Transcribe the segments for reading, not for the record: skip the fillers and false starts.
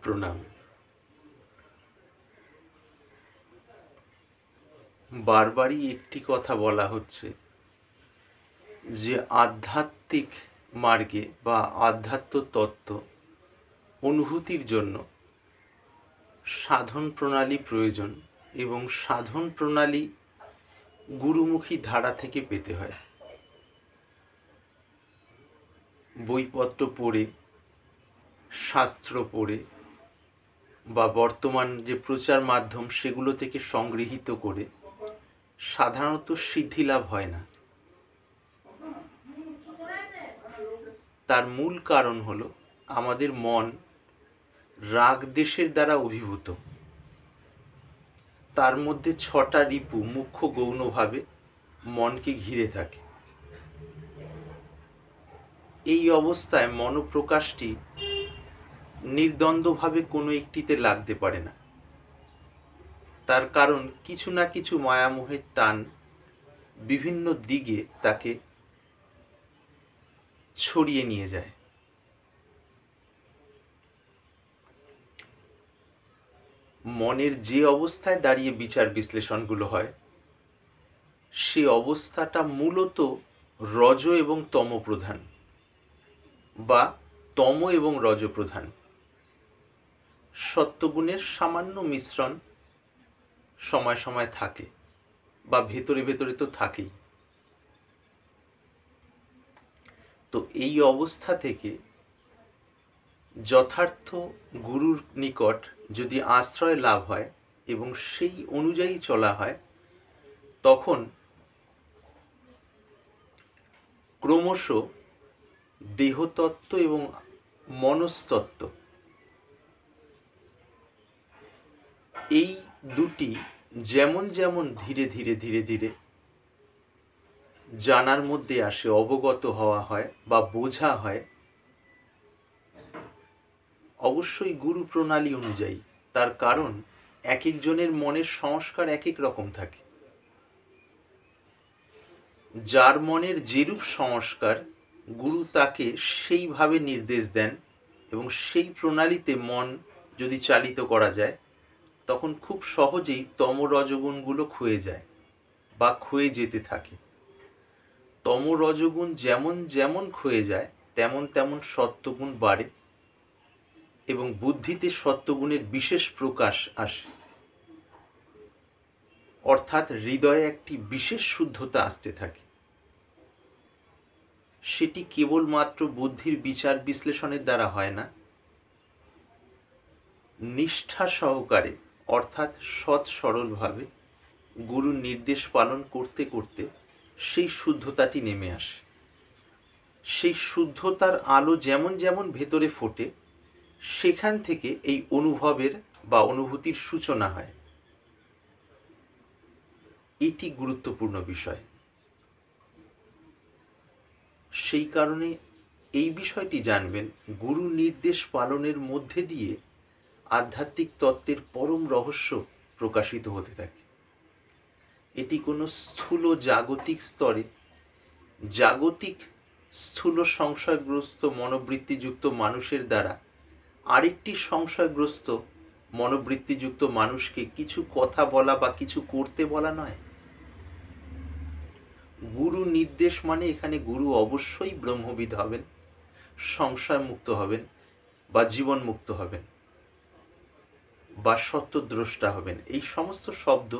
প্রণাম। বারবারই একটি কথা বলা হচ্ছে যে আধ্যাত্মিক মার্গে বা আধ্যাত্ম তত্ত্ব অনুভূতির জন্য সাধন প্রণালী প্রয়োজন এবং সাধন প্রণালী গুরুমুখী ধারা থেকে পেতে হয়। বইপত্র পড়ে, শাস্ত্র পড়ে বা বর্তমান যে প্রচার মাধ্যম সেগুলো থেকে সংগৃহীত করে সাধারণত সিদ্ধিলাভ হয় না। তার মূল কারণ হলো আমাদের মন রাগ দেশের দ্বারা অভিভূত। তার মধ্যে 6টা রিপু মুখ্য গৌণভাবে মনকে ঘিরে থাকে। এই অবস্থায় মনোপ্রকাশটি নির্দ্বন্দ্বভাবে কোনো একটিতে লাগতে পারে না। তার কারণ কিছু না কিছু মায়ামোহের টান বিভিন্ন দিকে তাকে ছড়িয়ে নিয়ে যায়। মনের যে অবস্থায় দাঁড়িয়ে বিচার বিশ্লেষণগুলো হয় সে অবস্থাটা মূলত রজ এবং তম প্রধান বা তম এবং রজ প্রধান। সত্যগুণের সামান্য মিশ্রণ সময় সময় থাকে বা ভেতরে ভেতরে তো থাকেই। তো এই অবস্থা থেকে যথার্থ গুরুর নিকট যদি আশ্রয় লাভ হয় এবং সেই অনুযায়ী চলা হয় তখন ক্রমশ দেহতত্ত্ব এবং মনস্তত্ত্ব এই দুটি যেমন যেমন ধীরে ধীরে ধীরে ধীরে জানার মধ্যে আসে, অবগত হওয়া হয় বা বোঝা হয়, অবশ্যই গুরু প্রণালী অনুযায়ী। তার কারণ এক একজনের মনের সংস্কার এক এক রকম থাকে। যার মনের যেরূপ সংস্কার গুরু তাকে সেইভাবে নির্দেশ দেন এবং সেই প্রণালীতে মন যদি চালিত করা যায় তখন খুব সহজেই তম রজগুণগুলো ক্ষয়ে যায় বা ক্ষয়ে যেতে থাকে। তম রজগুণ যেমন যেমন ক্ষয়ে যায় তেমন তেমন সত্যগুণ বাড়ে এবং বুদ্ধিতে সত্যগুণের বিশেষ প্রকাশ আসে, অর্থাৎ হৃদয়ে একটি বিশেষ শুদ্ধতা আসতে থাকে। সেটি কেবলমাত্র বুদ্ধির বিচার বিশ্লেষণের দ্বারা হয় না, নিষ্ঠা সহকারে অর্থাৎ সৎ সরলভাবে গুরুর নির্দেশ পালন করতে করতে সেই শুদ্ধতাটি নেমে আসে। সেই শুদ্ধতার আলো যেমন যেমন ভেতরে ফোটে সেখান থেকে এই অনুভবের বা অনুভূতির সূচনা হয়। এটি গুরুত্বপূর্ণ বিষয়। সেই কারণে এই বিষয়টি জানবেন, গুরু নির্দেশ পালনের মধ্যে দিয়ে আধ্যাত্মিক তত্ত্বের পরম রহস্য প্রকাশিত হতে থাকে। এটি কোনো স্থূল জাগতিক স্তরে জাগতিক স্থূল সংশয়গ্রস্ত মনোবৃত্তিযুক্ত মানুষের দ্বারা আরেকটি সংশয়গ্রস্ত মনোবৃত্তিযুক্ত মানুষকে কিছু কথা বলা বা কিছু করতে বলা নয়। গুরু নির্দেশ মানে এখানে গুরু অবশ্যই ব্রহ্মবিদ হবেন, সংশয় মুক্ত হবেন বা জীবন মুক্ত হবেন বা সত্যদ্রষ্টা হবেন। এই সমস্ত শব্দ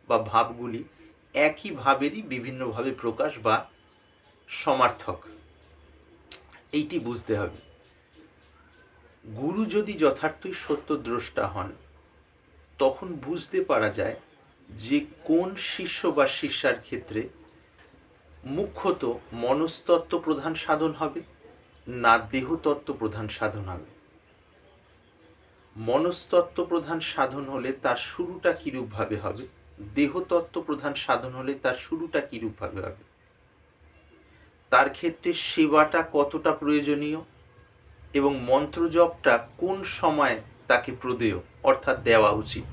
বা ভাবগুলি একই ভাবেরই বিভিন্নভাবে প্রকাশ বা সমার্থক। এইটি বুঝতে হবে। গুরু যদি যথার্থই সত্যদ্রষ্টা হন তখন বুঝতে পারা যায় যে কোন শিষ্য বা শিষ্যার ক্ষেত্রে মুখ্যত মনস্তত্ত্ব প্রধান সাধন হবে না দেহতত্ত্ব প্রধান সাধন হবে। মনস্তত্ত্ব প্রধান সাধন হলে তার শুরুটা কিরূপভাবে হবে, দেহতত্ত্ব প্রধান সাধন হলে তার শুরুটা কিরূপভাবে হবে, তার ক্ষেত্রে সেবাটা কতটা প্রয়োজনীয় এবং মন্ত্রজপটা কোন সময় তাকে প্রদেয় অর্থাৎ দেওয়া উচিত,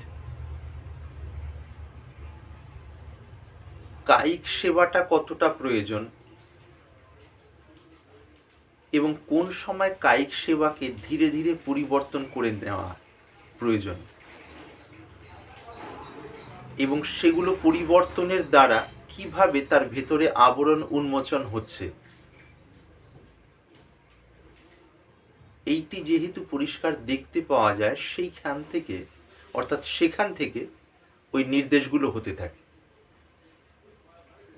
কায়িক সেবাটা কতটা প্রয়োজন এবং কোন সময় কায়িক সেবাকে ধীরে ধীরে পরিবর্তন করে নেওয়া প্রয়োজন, এবং সেগুলো পরিবর্তনের দ্বারা কিভাবে তার ভেতরে আবরণ উন্মোচন হচ্ছে, এইটি যেহেতু পরিষ্কার দেখতে পাওয়া যায়, সেইখান থেকে অর্থাৎ সেখান থেকে ওই নির্দেশগুলো হতে থাকে।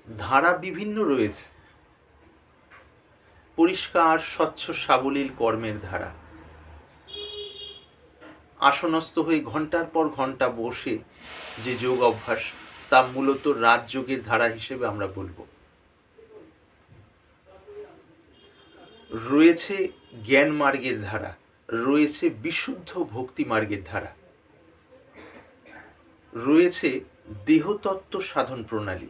ধারা বিভিন্ন রয়েছে। পরিষ্কার স্বচ্ছ সাবলীল কর্মের ধারা, আসনস্থ হয়ে ঘন্টার পর ঘন্টা বসে যে যোগ অভ্যাস, তা মূলত রাজযোগের ধারা হিসেবে আমরা বলবো। রয়েছে জ্ঞান মার্গের ধারা, রয়েছে বিশুদ্ধ ভক্তি মার্গের ধারা, রয়েছে দেহতত্ত্ব সাধন প্রণালী।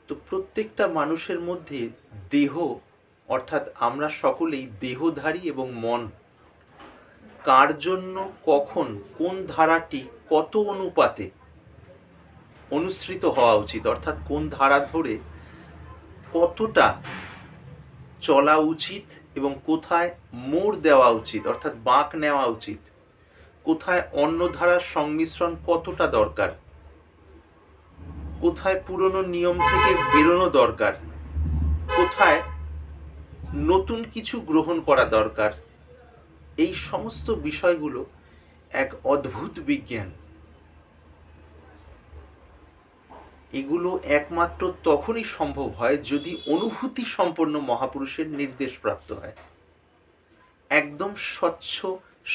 তো প্রত্যেকটা মানুষের মধ্যে দেহ, অর্থাৎ আমরা সকলেই দেহধারী এবং মন, কার জন্য কখন কোন ধারাটি কত অনুপাতে অনুসৃত হওয়া উচিত, অর্থাৎ কোন ধারা ধরে কতটা চলা উচিত এবং কোথায় মোড় দেওয়া উচিত, অর্থাৎ বাঁক নেওয়া উচিত, কোথায় অন্য ধারার সংমিশ্রণ কতটা দরকার, কোথায় পুরনো নিয়ম থেকে বেরোনো দরকার, কোথায় নতুন কিছু গ্রহণ করা দরকার, এই সমস্ত বিষয়গুলো এক অদ্ভুত বিজ্ঞান। এগুলো একমাত্র তখনই সম্ভব হয় যদি অনুভূতি সম্পন্ন মহাপুরুষের নির্দেশ প্রাপ্ত হয়। একদম স্বচ্ছ,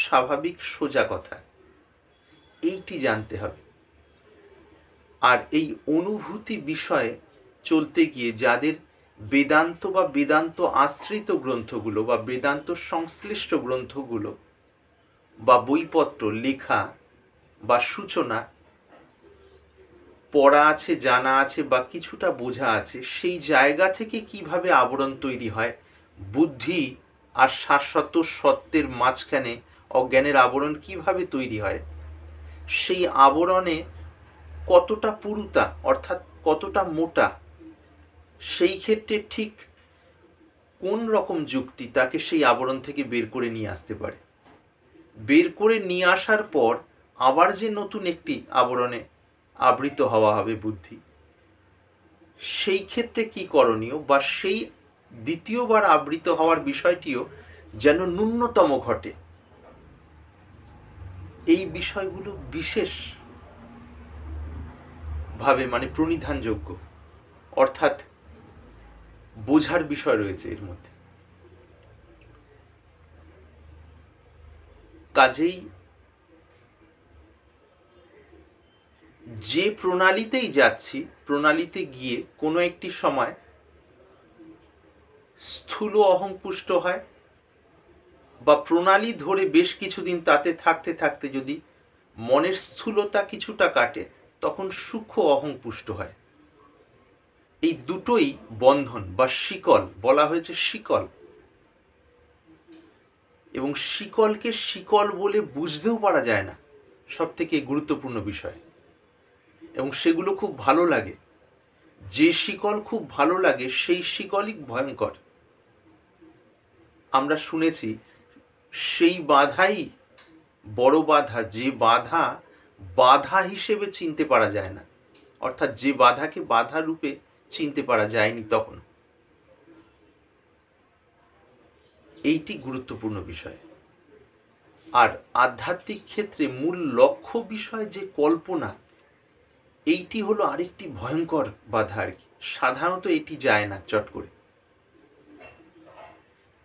স্বাভাবিক, সোজা কথা, এইটি জানতে হবে। আর এই অনুভূতি বিষয়ে চলতে গিয়ে যাদের বেদান্ত বা বেদান্ত আশ্রিত গ্রন্থগুলো বা বেদান্ত সংশ্লিষ্ট গ্রন্থগুলো বা বইপত্র লেখা বা সূচনা পড়া আছে, জানা আছে বা কিছুটা বোঝা আছে, সেই জায়গা থেকে কিভাবে আবরণ তৈরি হয়, বুদ্ধি আর শাশ্বত সত্যের মাঝখানে অজ্ঞানের আবরণ কিভাবে তৈরি হয়, সেই আবরণে কতটা পুরুতা অর্থাৎ কতটা মোটা, সেই ক্ষেত্রে ঠিক কোন রকম যুক্তি তাকে সেই আবরণ থেকে বের করে নিয়ে আসতে পারে। বের করে নিয়ে আসার পর আবার যে নতুন একটি আবরণে আবৃত হওয়া হবে বুদ্ধি, সেই ক্ষেত্রে কি করণীয়, বা সেই দ্বিতীয়বার আবৃত হওয়ার বিষয়টিও যেন ন্যূনতম ঘটে, এই বিষয়গুলো বিশেষ ভাবে মানে প্রণিধানযোগ্য, অর্থাৎ বোঝার বিষয় রয়েছে এর মধ্যে। কাজেই যে প্রণালীতেই যাচ্ছি, প্রণালীতে গিয়ে কোনো একটি সময় স্থূল অহংপুষ্ট হয়, বা প্রণালী ধরে বেশ কিছুদিন তাতে থাকতে থাকতে যদি মনের স্থূলতা কিছুটা কাটে, তখন সূক্ষ্ম অহংপুষ্ট হয়। এই দুটোই বন্ধন বা শিকল, বলা হয়েছে শিকল, এবং শিকলকে শিকল বলে বুঝতেও পারা যায় না, সব থেকে গুরুত্বপূর্ণ বিষয়। এবং সেগুলো খুব ভালো লাগে, যে শিকল খুব ভালো লাগে সেই শিকলই ভয়ঙ্কর। আমরা শুনেছি সেই বাধাই বড় বাধা, যে বাধা বাধা হিসেবে চিনতে পারা যায় না, অর্থাৎ যে বাধাকে বাধা রূপে চিনতে পারা যায়নি তখন। এইটি গুরুত্বপূর্ণ বিষয়। আর আধ্যাত্মিক ক্ষেত্রে মূল লক্ষ্য বিষয় যে কল্পনা, এইটি হলো আরেকটি ভয়ঙ্কর বাধা আর কি। সাধারণত এটি যায় না চট করে।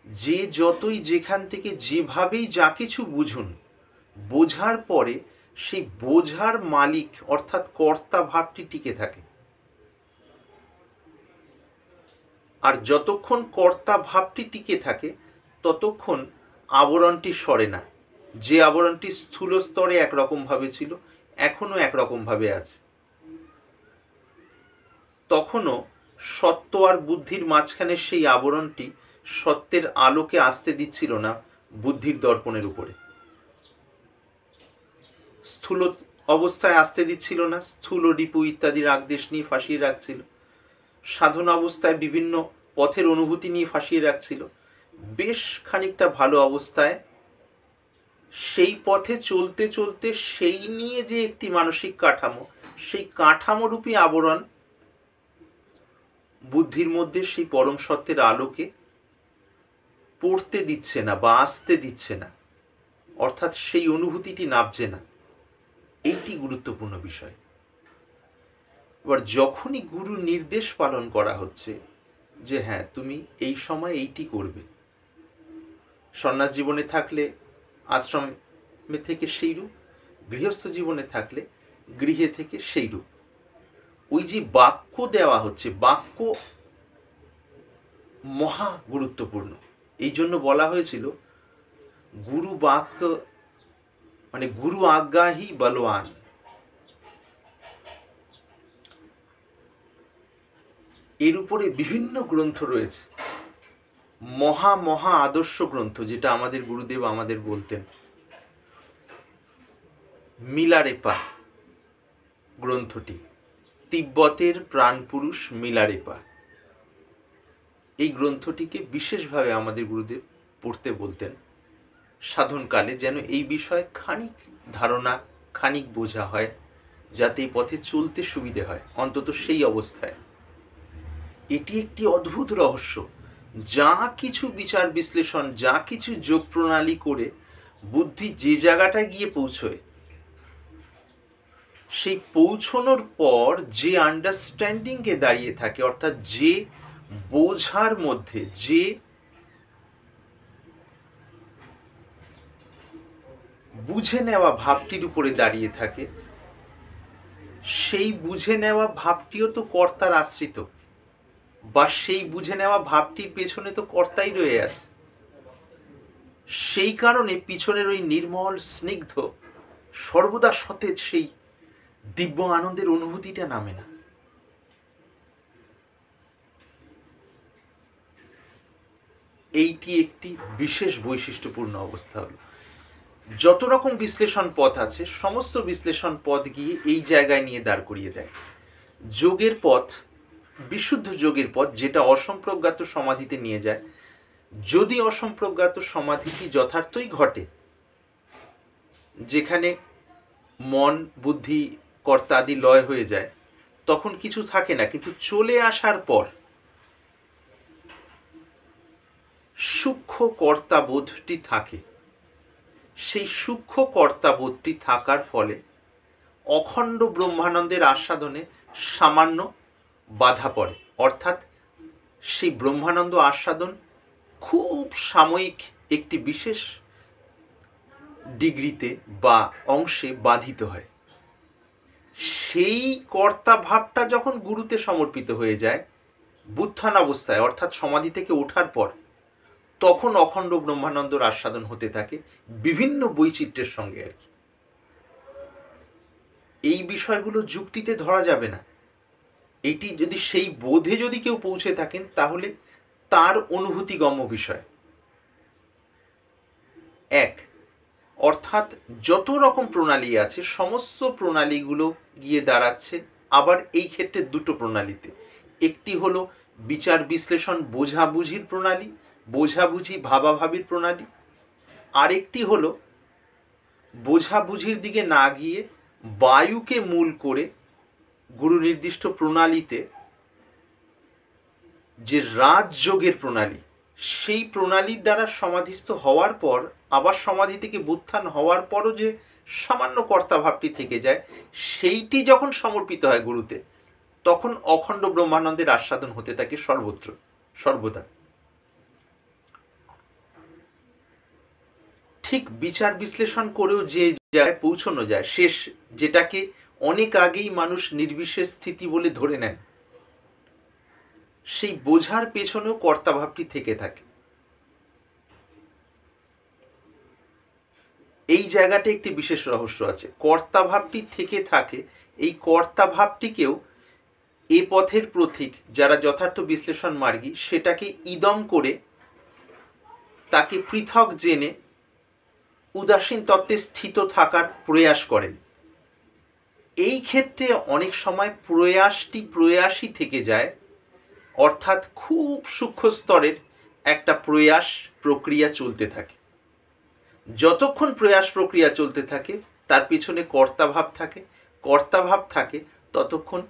যে যতই যেখান থেকে যেভাবেই যা কিছু বুঝুন, বোঝার পরে সেই বোঝার মালিক অর্থাৎ কর্তা ভাবটি টিকে থাকে। আর যতক্ষণ কর্তা ভাবটি টিকে থাকে ততক্ষণ আবরণটি সরে না। যে আবরণটি স্থূল স্তরে একরকমভাবে ছিল, এখনো একরকমভাবে আছে। তখনও সত্য আর বুদ্ধির মাঝখানে সেই আবরণটি সত্যের আলোকে আসতে দিচ্ছিল না বুদ্ধির দর্পণের উপরে। স্থূল অবস্থায় আসতে দিচ্ছিল না, স্থূল রিপু ইত্যাদি রাগদেশ নিয়ে ফাঁসিয়ে রাখছিল। সাধনা অবস্থায় বিভিন্ন পথের অনুভূতি নিয়ে ফাঁসিয়ে রাখছিল, বেশ খানিকটা ভালো অবস্থায় সেই পথে চলতে চলতে সেই নিয়ে যে একটি মানসিক কাঠামো, সেই কাঠামোরূপী আবরণ বুদ্ধির মধ্যে সেই পরম সত্যের আলোকে পড়তে দিচ্ছে না বা আসতে দিচ্ছে না, অর্থাৎ সেই অনুভূতিটি নামছে না। এইটি গুরুত্বপূর্ণ বিষয়। এবার যখনই গুরু নির্দেশ পালন করা হচ্ছে যে হ্যাঁ তুমি এই সময় এইটি করবে, সন্ন্যাস জীবনে থাকলে আশ্রমে থেকে সেই রূপ, গৃহস্থ জীবনে থাকলে গৃহে থেকে সেই রূপ, ওই যে বাক্য দেওয়া হচ্ছে, বাক্য মহা গুরুত্বপূর্ণ। এই জন্য বলা হয়েছিল গুরু বাক্য মানে গুরু আজ্ঞাহি বলবান। এর উপরে বিভিন্ন গ্রন্থ রয়েছে, মহা মহা আদর্শ গ্রন্থ, যেটা আমাদের গুরুদেব আমাদের বলতেন। মিলারেপা গ্রন্থটি, তিব্বতের প্রাণপুরুষ মিলারেপা, এই গ্রন্থটিকে বিশেষভাবে আমাদের গুরুদেব পড়তে বলতেন সাধনকালে, যেন এই বিষয়ে খানিক ধারণা, খানিক বোঝা হয়, যাতে এই পথে চলতে সুবিধে হয়, অন্তত সেই অবস্থায়। এটি একটি অদ্ভুত রহস্য। যা কিছু বিচার বিশ্লেষণ, যা কিছু যোগ প্রণালী করে বুদ্ধি যে জায়গাটায় গিয়ে পৌঁছয়, সেই পৌঁছনোর পর যে আন্ডারস্ট্যান্ডিংয়ে দাঁড়িয়ে থাকে, অর্থাৎ যে বোঝার মধ্যে, যে বুঝে নেওয়া ভাবটির উপরে দাঁড়িয়ে থাকে, সেই বুঝে নেওয়া ভাবটিও তো কর্তার আশ্রিত, বা সেই বুঝে নেওয়া ভাবটির পেছনে তো কর্তাই রয়ে আছে। সেই কারণে পিছনের ওই নির্মল স্নিগ্ধ সর্বদা সতেজ সেই দিব্য আনন্দের অনুভূতিটা নামে না। এইটি একটি বিশেষ বৈশিষ্ট্যপূর্ণ অবস্থা হলো। যত রকম বিশ্লেষণ পথ আছে, সমস্ত বিশ্লেষণ পথ গিয়ে এই জায়গায় নিয়ে দাঁড় করিয়ে দেয়। যোগের পথ, বিশুদ্ধ যোগের পথ, যেটা অসম্প্রজ্ঞাত সমাধিতে নিয়ে যায়, যদি অসম্প্রজ্ঞাত সমাধিটি যথার্থই ঘটে, যেখানে মন, বুদ্ধি, কর্তা আদি লয় হয়ে যায়, তখন কিছু থাকে না। কিন্তু চলে আসার পর সূক্ষ্ম কর্তাবোধটি থাকে। সেই সূক্ষ্ম কর্তাবোধটি থাকার ফলে অখণ্ড ব্রহ্মানন্দের আস্বাদনে সামান্য বাধা পড়ে, অর্থাৎ সেই ব্রহ্মানন্দ আস্বাদন খুব সাময়িক একটি বিশেষ ডিগ্রিতে বা অংশে বাধিত হয়। সেই কর্তা ভাবটা যখন গুরুতে সমর্পিত হয়ে যায় বুত্থান অবস্থায়, অর্থাৎ সমাধি থেকে ওঠার পর, তখন অখণ্ড ব্রহ্মানন্দর আস্বাদন হতে থাকে বিভিন্ন বৈচিত্র্যের সঙ্গে আর কি। এই বিষয়গুলো যুক্তিতে ধরা যাবে না। এটি যদি সেই বোধে যদি কেউ পৌঁছে থাকেন, তাহলে তার অনুভূতিগম্য বিষয়। এক, অর্থাৎ যত রকম প্রণালী আছে, সমস্ত প্রণালীগুলো গিয়ে দাঁড়াচ্ছে আবার এই ক্ষেত্রে দুটো প্রণালীতে। একটি হলো বিচার বিশ্লেষণ বোঝাবুঝির প্রণালী, বোঝাবুঝি ভাবাভাবির প্রণালী। আরেকটি হলো বোঝাবুঝির দিকে না গিয়ে বায়ুকে মূল করে গুরু নির্দিষ্ট প্রণালীতে যে রাজযোগের প্রণালী, সেই প্রণালীর দ্বারা সমাধিস্থ হওয়ার পর আবার সমাধি থেকে বুত্থান হওয়ার পরও যে সামান্য কর্তাভাবটি থেকে যায়, সেইটি যখন সমর্পিত হয় গুরুতে, তখন অখণ্ড ব্রহ্মানন্দের আস্বাদন হতে থাকে সর্বত্র, সর্বদা। ঠিক বিচার বিশ্লেষণ করেও যে জায়গায় পৌঁছানো যায়, শেষ যেটাকে অনেক আগেই মানুষ নির্বিশেষ স্থিতি বলে ধরে নেন, সেই বোঝার পেছনেও কর্তাভাবটি থেকে থাকে। এই জায়গাটা একটি বিশেষ রহস্য আছে। কর্তাভাবটি থেকে থাকে, এই কর্তাভাবটিকেও এ পথের প্রতীক যারা যথার্থ বিশ্লেষণ মার্গী, সেটাকে ইদম করে তাকে পৃথক জেনে উদাসীন তত্ত্বে স্থিত থাকার প্রয়াস করেন। এই ক্ষেত্রে অনেক সময় প্রয়াসটি প্রয়াসই থেকে যায়, অর্থাৎ খুব সূক্ষ্ম স্তরের একটা প্রয়াস প্রক্রিয়া চলতে থাকে। যতক্ষণ প্রয়াস প্রক্রিয়া চলতে থাকে তার পিছনে কর্তাভাব থাকে, কর্তাভাব থাকে ততক্ষণ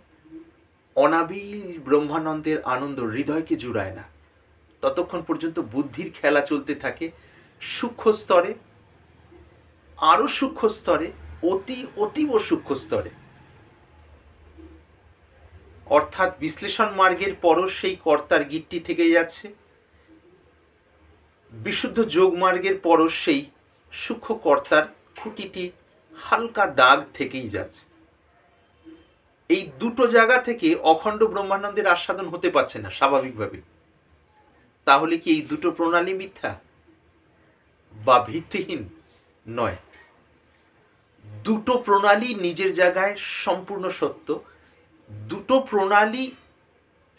অনাবিল ব্রহ্মানন্দের আনন্দ হৃদয়কে জুড়ায় না। ততক্ষণ পর্যন্ত বুদ্ধির খেলা চলতে থাকে সূক্ষ্ম স্তরে, আরো সূক্ষ্ম স্তরে, অতীব সূক্ষ্ম স্তরে। অর্থাৎ বিশ্লেষণ মার্গের পরও সেই কর্তার গিট্টি থেকে যাচ্ছে, বিশুদ্ধ যোগ মার্গের পরও সেই সূক্ষ্ম কর্তার খুঁটিটি হালকা দাগ থেকেই যাচ্ছে। এই দুটো জায়গা থেকে অখণ্ড ব্রহ্মানন্দের আস্বাদন হতে পারছে না স্বাভাবিকভাবে। তাহলে কি এই দুটো প্রণালী মিথ্যা বা ভিত্তিহীন? নয়, দুটো প্রণালী নিজের জায়গায় সম্পূর্ণ সত্য। দুটো প্রণালী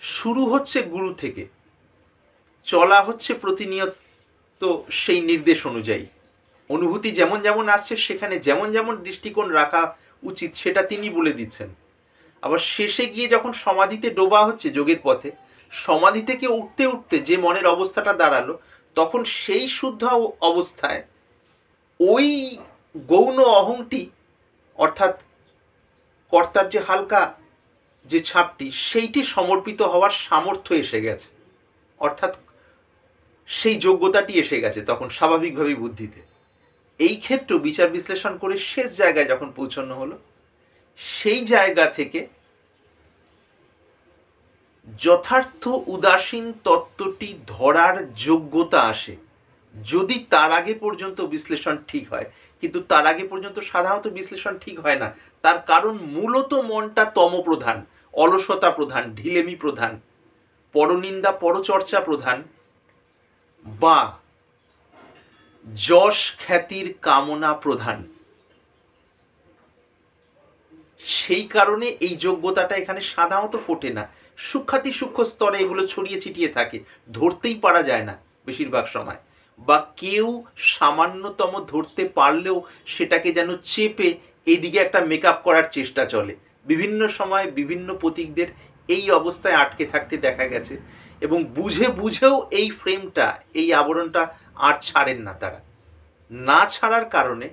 শুরু হচ্ছে গুরু থেকে, চলা হচ্ছে প্রতিনিয়ত সেই নির্দেশ অনুযায়ী। অনুভূতি যেমন যেমন আসছে সেখানে যেমন যেমন দৃষ্টিকোণ রাখা উচিত সেটা তিনি বলে দিচ্ছেন। আবার শেষে গিয়ে যখন সমাধিতে ডোবা হচ্ছে যোগের পথে, সমাধি থেকে উঠতে উঠতে যে মনের অবস্থাটা দাঁড়ালো, তখন সেই শুদ্ধ অবস্থায় ওই গৌণ অহংটি অর্থাৎ কর্তার যে হালকা যে ছাপটি, সেইটি সমর্পিত হওয়ার সামর্থ্য এসে গেছে, অর্থাৎ সেই যোগ্যতাটি এসে গেছে তখন স্বাভাবিকভাবেই বুদ্ধিতে। এই ক্ষেত্রে বিচার বিশ্লেষণ করে শেষ জায়গায় যখন পৌঁছানো হলো, সেই জায়গা থেকে যথার্থ উদাসীন তত্ত্বটি ধরার যোগ্যতা আসে, যদি তার আগে পর্যন্ত বিশ্লেষণ ঠিক হয়। কিন্তু তার আগে পর্যন্ত সাধারণত বিশ্লেষণ ঠিক হয় না। তার কারণ মূলত মনটা তমপ্রধান, অলসতা প্রধান, ঢিলেমি প্রধান, পরনিন্দা পরচর্চা প্রধান, বা যশ খ্যাতির কামনা প্রধান। সেই কারণে এই যোগ্যতাটা এখানে সাধারণত ফোটে না। সূক্ষ্মাতি সূক্ষ্ম স্তরে এগুলো ছড়িয়ে ছিটিয়ে থাকে, ধরতেই পারা যায় না বেশিরভাগ সময়, বা কেউ সামান্যতম ধরতে পারলেও সেটাকে যেন চেপে এদিকে একটা মেকআপ করার চেষ্টা চলে। বিভিন্ন সময় বিভিন্ন প্রতীকদের এই অবস্থায় আটকে থাকতে দেখা গেছে, এবং বুঝে বুঝেও এই ফ্রেমটা, এই আবরণটা আর ছাড়েন না তারা। না ছাড়ার কারণে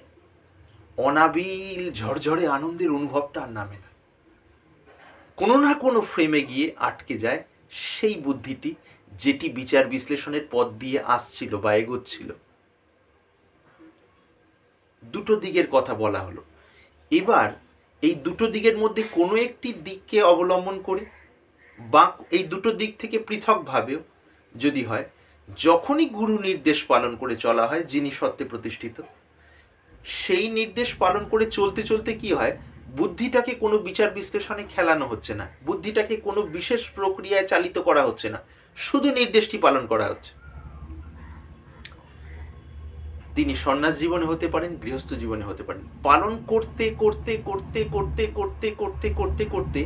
অনাবিল ঝরঝরে আনন্দের অনুভবটা আর নামে না, কোনো না কোনো ফ্রেমে গিয়ে আটকে যায় সেই বুদ্ধিটি, যেটি বিচার বিশ্লেষণের পথ দিয়ে আসছিল বা এগোচ্ছিল। দুটো দিকের কথা বলা হলো। এবার এই দুটো দিকের মধ্যে কোনো একটি দিককে অবলম্বন করে বা এই দুটো দিক থেকে পৃথকভাবেও যদি হয়, যখনই গুরু নির্দেশ পালন করে চলা হয় যিনি সত্যে প্রতিষ্ঠিত, সেই নির্দেশ পালন করে চলতে চলতে কি হয়, বুদ্ধিটাকে কোনো বিচার বিশ্লেষণে খেলানো হচ্ছে না, বুদ্ধিটাকে কোনো বিশেষ প্রক্রিয়ায় চালিত করা হচ্ছে না, শুধু নির্দেশটি পালন করা হচ্ছে। তিনি সন্ন্যাস জীবনে হতে পারেন, গৃহস্থ জীবনে হতে পারেন, পালন করতে করতে করতে করতে করতে করতে করতে করতে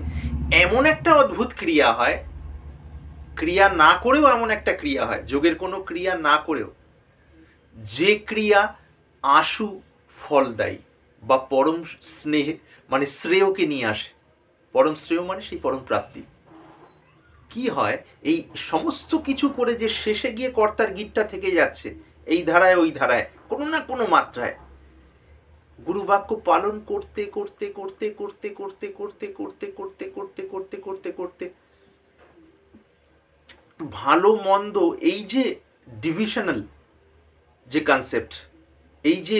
এমন একটা অদ্ভুত ক্রিয়া হয়, ক্রিয়া না করেও এমন একটা ক্রিয়া হয়, যোগের কোনো ক্রিয়া না করেও, যে ক্রিয়া আশু ফলদায়ী বা পরম স্নেহ মানে শ্রেয়কে নিয়ে আসে। পরম শ্রেয় মানে সেই পরম প্রাপ্তি। কি হয়, এই সমস্ত কিছু করে যে শেষে গিয়ে কর্তার গিটটা থেকে যাচ্ছে এই ধারায় ওই ধারায় কোনো না কোনো মাত্রায়, গুরুবাক্য পালন করতে করতে করতে করতে করতে করতে করতে করতে করতে করতে করতে করতে ভালো মন্দ এই যে ডিভিশনাল যে কনসেপ্ট, এই যে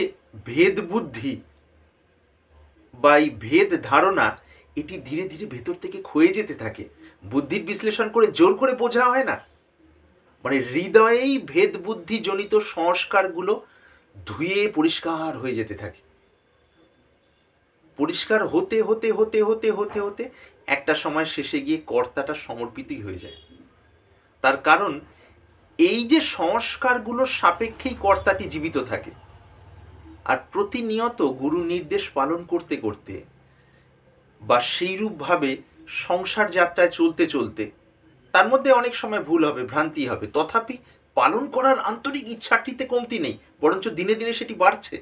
ভেদ বুদ্ধি বা এই ভেদ ধারণা, এটি ধীরে ধীরে ভেতর থেকে ক্ষয়ে যেতে থাকে। বুদ্ধির বিশ্লেষণ করে জোর করে বোঝা হয় না, মানে হৃদয়েই ভেদ বুদ্ধি জনিত সংস্কারগুলো ধুয়ে পরিষ্কার হয়ে যেতে থাকে। পরিষ্কার হতে হতে হতে হতে হতে হতে একটা সময় শেষে গিয়ে কর্তাটা সমর্পিতই হয়ে যায়। তার কারণ এই যে সংস্কারগুলো সাপেক্ষেই কর্তাটি জীবিত থাকে। আর প্রতিনিয়ত গুরু নির্দেশ পালন করতে করতে বা সেইরূপভাবে সংসার যাত্রায় চলতে চলতে, তার মধ্যে অনেক সময় ভুল হবে, ভ্রান্তি হবে, তথাপি পালন করার আন্তরিক ইচ্ছাটিতে কমতি নেই, বরঞ্চ দিনে দিনে সেটি বাড়ছে।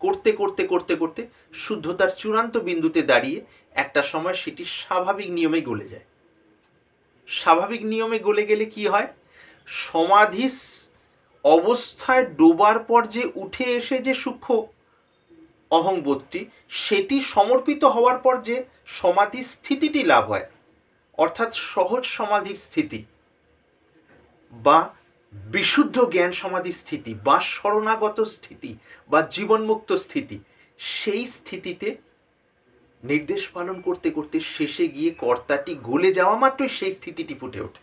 করতে করতে করতে করতে শুদ্ধতার চূড়ান্ত বিন্দুতে দাঁড়িয়ে একটা সময় সেটি স্বাভাবিক নিয়মে গলে যায়। স্বাভাবিক নিয়মে গলে গেলে কি হয়, সমাধি অবস্থায় ডোবার পর যে উঠে এসে যে সূক্ষ্ম অহংবোধটি, সেটি সমর্পিত হওয়ার পর যে সমাধি স্থিতিটি লাভ হয়, অর্থাৎ সহজ সমাধির স্থিতি বা বিশুদ্ধ জ্ঞান সমাধি স্থিতি বা শরণাগত স্থিতি বা জীবনমুক্ত স্থিতি, সেই স্থিতিতে নির্দেশ পালন করতে করতে শেষে গিয়ে কর্তাটি গলে যাওয়া মাত্রই সেই স্থিতিটি ফুটে ওঠে।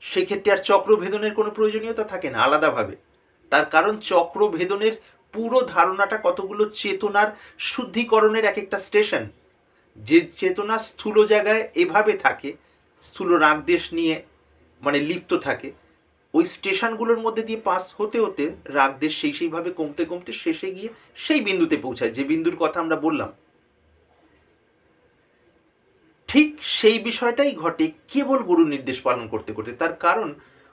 সেক্ষেত্রে আর চক্রভেদনের কোনো প্রয়োজনীয়তা থাকে না আলাদাভাবে। তার কারণ চক্রভেদনের পুরো ধারণাটা কতগুলো চেতনার শুদ্ধিকরণের এক একটা স্টেশন। যে চেতনা স্থূল জায়গায় এভাবে থাকে, স্থূল রাগদেশ নিয়ে মানে লিপ্ত থাকে, ওই স্টেশনগুলোর মধ্যে দিয়ে পাস হতে হতে রাগদেশ সেইভাবে কমতে কমতে শেষে গিয়ে সেই বিন্দুতে পৌঁছায়, যে বিন্দুর কথা আমরা বললাম। ঠিক সেই বিষয়টাই ঘটে কেবল গুরু নির্দেশ পালন করতে করতে। তার কারণ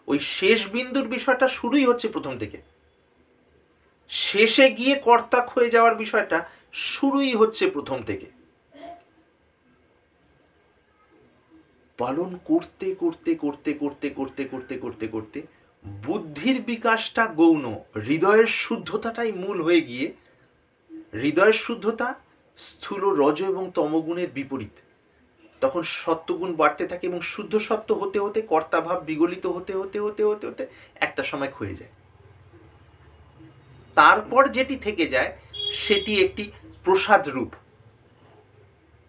ওই শেষ বিন্দুর বিষয়টা শুরুই হচ্ছে প্রথম থেকে, শেষে গিয়ে কর্তা হয়ে যাওয়ার বিষয়টা শুরুই হচ্ছে প্রথম থেকে। পালন করতে করতে করতে করতে করতে করতে করতে করতে বুদ্ধির বিকাশটা গৌণ, হৃদয়ের শুদ্ধতাটাই মূল হয়ে গিয়ে, হৃদয়ের শুদ্ধতা স্থূল রজ এবং তমগুণের বিপরীত। তখন সত্যগুণ বাড়তে থাকে এবং শুদ্ধ সত্য হতে হতে কর্তাভাব বিগলিত হতে হতে হতে হতে হতে একটা সময় ক্ষয়ে যায়। তারপর যেটি থেকে যায় সেটি একটি প্রসাদ রূপ,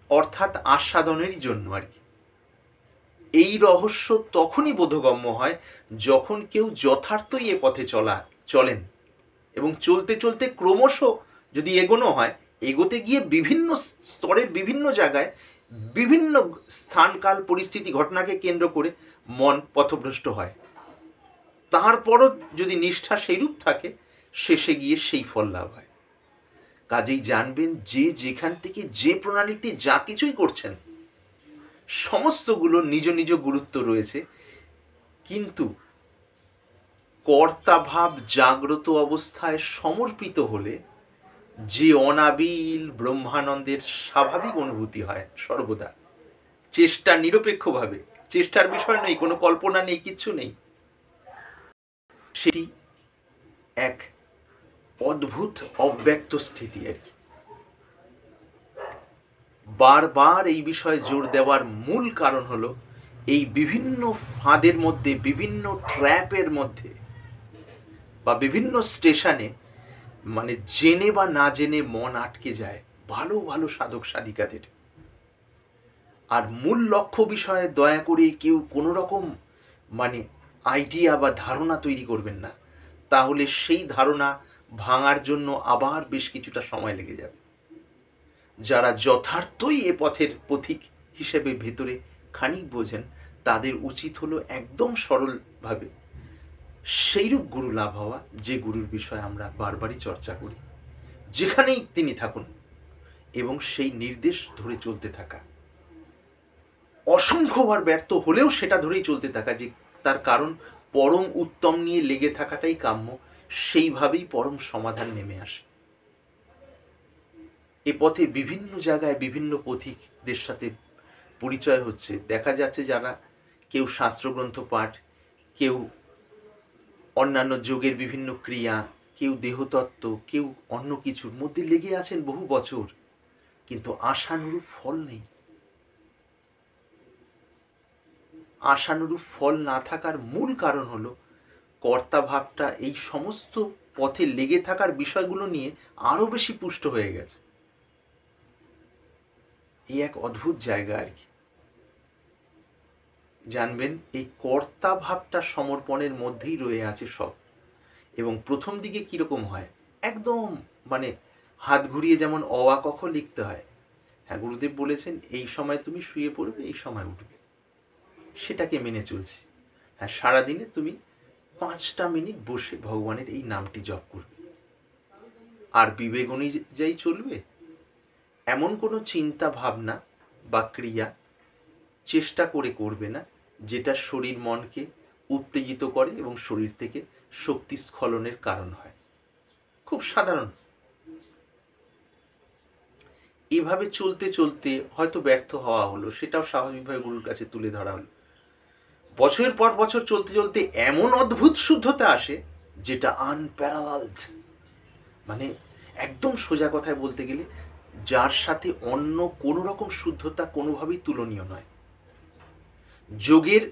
অর্থাৎ আস্বাদনেরই জন্য আর কি। এই রহস্য তখনই বোধগম্য হয় যখন কেউ যথার্থই এ পথে চলেন এবং চলতে চলতে ক্রমশ যদি এগোনো হয়, এগোতে গিয়ে বিভিন্ন স্তরের বিভিন্ন জায়গায় বিভিন্ন স্থানকাল পরিস্থিতি ঘটনাকে কেন্দ্র করে মন পথভ্রষ্ট হয়, তারপরও যদি নিষ্ঠা সেইরূপ থাকে, শেষে গিয়ে সেই ফল লাভ হয়। কাজেই জানবেন যে যেখান থেকে যে প্রণালীতে যা কিছুই করছেন সমস্তগুলো নিজ নিজ গুরুত্ব রয়েছে, কিন্তু কর্তাভাব জাগ্রত অবস্থায় সমর্পিত হলে যে অনাবিল ব্রহ্মানন্দের স্বাভাবিক অনুভূতি হয় সর্বদা, চেষ্টা নিরপেক্ষভাবে, চেষ্টার বিষয় নেই, কোনো কল্পনা নেই, কিচ্ছু নেই, সেটি এক অদ্ভুত অব্যক্ত স্থিতি আর কি। বারবার এই বিষয়ে জোর দেওয়ার মূল কারণ হলো এই বিভিন্ন ফাঁদের মধ্যে, বিভিন্ন ট্র্যাপের মধ্যে বা বিভিন্ন স্টেশনে মানে জেনে বা না জেনে মন আটকে যায় ভালো ভালো সাধক সাধিকাদের। আর মূল লক্ষ্য বিষয়ে দয়া করে কেউ কোনো রকম মানে আইডিয়া বা ধারণা তৈরি করবেন না, তাহলে সেই ধারণা ভাঙার জন্য আবার বেশ কিছুটা সময় লেগে যাবে। যারা যথার্থই এ পথের পথিক হিসেবে ভেতরে খানিক বোঝেন, তাদের উচিত হলো একদম সরলভাবে সেইরূপ গুরু লাভ হওয়া যে গুরুর বিষয়ে আমরা বারবারই চর্চা করি, যেখানেই তিনি থাকুন, এবং সেই নির্দেশ ধরে চলতে থাকা, অসংখ্যবার ব্যর্থ হলেও সেটা ধরেই চলতে থাকা, যে তার কারণ পরম উত্তম নিয়ে লেগে থাকাটাই কাম্য, সেইভাবেই পরম সমাধান নেমে আসে। এ পথে বিভিন্ন জায়গায় বিভিন্ন পথিকদের সাথে পরিচয় হচ্ছে, দেখা যাচ্ছে যারা কেউ শাস্ত্রগ্রন্থ পাঠ, কেউ অন্যান্য যোগের বিভিন্ন ক্রিয়া, কেউ দেহতত্ত্ব, কেউ অন্য কিছুর মধ্যে লেগে আছেন বহু বছর, কিন্তু আশানুরূপ ফল নেই। আশানুরূপ ফল না থাকার মূল কারণ হলো কর্তাভাবটা এই সমস্ত পথে লেগে থাকার বিষয়গুলো নিয়ে আরও বেশি পুষ্ট হয়ে গেছে। এই এক অদ্ভুত জায়গা আর কি। জানবেন এই কর্তা ভাবটা সমর্পণের মধ্যেই রয়ে আছে সব। এবং প্রথম দিকে কীরকম হয়, একদম মানে হাত ঘুরিয়ে যেমন অ আ ক খ লিখতে হয়, হ্যাঁ গুরুদেব বলেছেন এই সময় তুমি শুয়ে পড়বে, এই সময় উঠবে, সেটাকে মেনে চলছি। হ্যাঁ সারাদিনে তুমি 5টা মিনিট বসে ভগবানের এই নামটি জপ করবে, আর বিবেক অনুযায়ী চলবে। এমন কোনো চিন্তা ভাবনা বা ক্রিয়া চেষ্টা করে করবে না যেটা শরীর মনকে উত্তেজিত করে এবং শরীর থেকে শক্তি স্খলনের কারণ হয়। খুব সাধারণ। এভাবে চলতে চলতে হয়তো ব্যর্থ হওয়া হলো, সেটাও স্বাভাবিকভাবে গুরুর কাছে তুলে ধরা হলো, বছরের পর বছর চলতে চলতে এমন অদ্ভুত শুদ্ধতা আসে যেটা আনপ্যারালালড, মানে একদম সোজা কথায় বলতে গেলে যার সাথে অন্য কোনো রকম শুদ্ধতা কোনোভাবেই তুলনীয় নয়। যোগের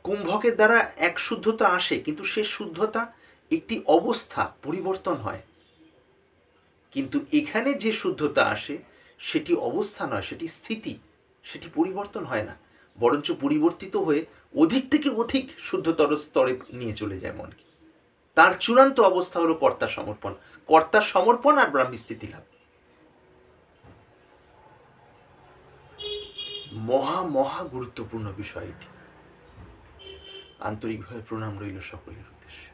কুম্ভকের দ্বারা এক শুদ্ধতা আসে, কিন্তু সে শুদ্ধতা একটি অবস্থা, পরিবর্তন হয়। কিন্তু এখানে যে শুদ্ধতা আসে সেটি অবস্থা নয়, সেটি স্থিতি, সেটি পরিবর্তন হয় না, বরঞ্চ পরিবর্তিত হয়ে অধিক থেকে অধিক শুদ্ধতর স্তরে নিয়ে চলে যায় মনকে। তার চূড়ান্ত অবস্থা হলো কর্তা সমর্পণ, কর্তা সমর্পণ আর ব্রাহ্মী স্থিতি লাভ। মহা মহা গুরুত্বপূর্ণ বিষয় এটি। আন্তরিকভাবে প্রণাম রইল সকলের উদ্দেশ্যে।